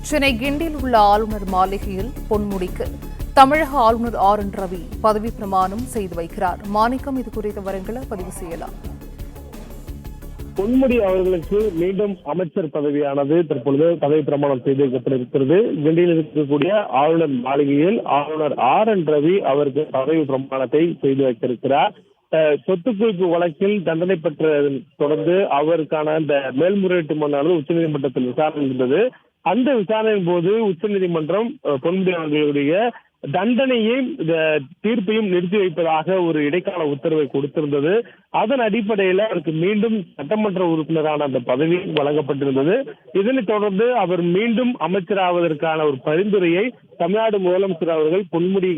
சென்னை கிண்டியில் உள்ள ஆளுநர் மாளிகையில் பொன்முடிக்கு தமிழக ஆளுநர் RN ரவி பதவி பிரமாணம் செய்து வைக்கிறார். மாணிக்கம் இது குறித்த விவரங்களை பதிவு செய்யலாம். பொன்முடி அவர்களுக்கு மீண்டும் அமைச்சர் பதவியானது தற்பொழுது பதவி பிரமாணம் செய்து வைக்கப்பட்டிருக்கிறது. கிண்டியில் இருக்கக்கூடிய ஆளுநர் மாளிகையில் ஆளுநர் RN ரவி அவருக்கு பதவி பிரமாணத்தை செய்து வைத்திருக்கிறார். சொத்து குவிப்பு வழக்கில் தண்டனை பெற்றதை தொடர்ந்து அவருக்கான இந்த மேல்முறையீட்டு மனுவானது உச்சநீதிமன்றத்தில் விசாரணை இருந்தது. அந்த விசாரணையின் போது உச்சநீதிமன்றம் பொன்முடி அவர்களுடைய தண்டனையும் தீர்ப்பையும் நிறுத்தி வைப்பதாக ஒரு இடைக்கால உத்தரவை கொடுத்திருந்தது. அதன் அடிப்படையில் அவருக்கு மீண்டும் சட்டமன்ற உறுப்பினரான அந்த பதவி வழங்கப்பட்டிருந்தது. இதனைத் தொடர்ந்து அவர் மீண்டும் அமைச்சராவதற்கான ஒரு பரிந்துரையை தமிழ்நாடு முதலமைச்சர் அவர்கள் பொன்முடி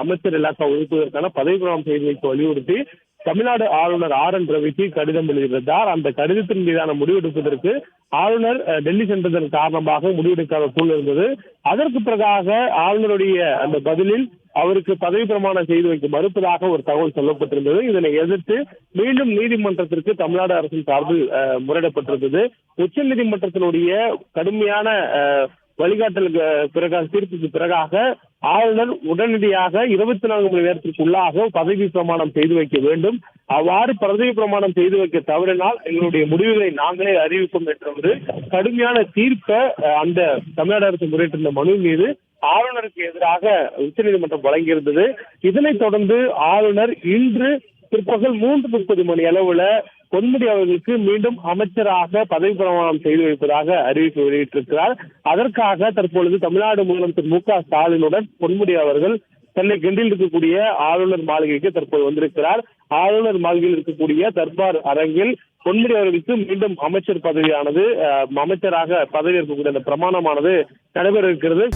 அமைச்சர் இலாக்கா ஒதுக்குவதற்கான பதவி பிரமாணம் செய்து வைக்க வலியுறுத்தி தமிழ்நாடு ஆளுநர் RN ரவிக்கு கடிதம் எழுதியிருந்தார். அந்த கடிதத்தின் மீதான முடிவெடுப்பதற்கு ஆளுநர் டெல்லி சென்றதன் காரணமாக முடிவெடுக்காத சூழல் இருந்தது. அதற்கு பிறகாக ஆளுநருடைய அந்த பதிலில் அவருக்கு பதவி பிரமாணம் செய்து வைக்க மறுப்பதாக ஒரு தகவல் சொல்லப்பட்டிருந்தது. இதனை எதிர்த்து மீண்டும் நீதிமன்றத்திற்கு தமிழ்நாடு அரசின் சார்பில் முறையிடப்பட்டிருந்தது. உச்ச நீதிமன்றத்தினுடைய கடுமையான வழிகாட்டலுக்கு பிறகு தீர்ப்புக்கு பிறகாக ஆளுநர் உடனடியாக 24 மணி நேரத்திற்குள்ளாக பதவி பிரமாணம் செய்து வைக்க வேண்டும். அவ்வாறு பதவி பிரமாணம் செய்து வைக்க தவறினால் எங்களுடைய முடிவுகளை நாங்களே அறிவிப்போம் என்ற ஒரு கடுமையான தீர்ப்பை அந்த தமிழ்நாடு அரசு முறையிட்டிருந்த மனு மீது ஆளுநருக்கு எதிராக உச்சநீதிமன்றம் வழங்கியிருந்தது. இதனைத் தொடர்ந்து ஆளுநர் இன்று பிற்பகல் 3:30 மணி அளவுல பொன்முடி அவர்களுக்கு மீண்டும் அமைச்சராக பதவி பிரமாணம் செய்து வைப்பதாக அறிவிப்பு வெளியிட்டிருக்கிறார். அதற்காக தற்பொழுது தமிழ்நாடு முதலமைச்சர் MK ஸ்டாலினுடன் பொன்முடி அவர்கள் சென்னை கிண்டியில் இருக்கக்கூடிய ஆளுநர் மாளிகைக்கு தற்போது வந்திருக்கிறார். ஆளுநர் மாளிகையில் இருக்கக்கூடிய தர்பார் அரங்கில் பொன்முடி அவர்களுக்கு மீண்டும் அமைச்சர் பதவியானது அமைச்சராக பதவி இருக்கக்கூடிய அந்த பிரமாணமானது நடைபெற இருக்கிறது.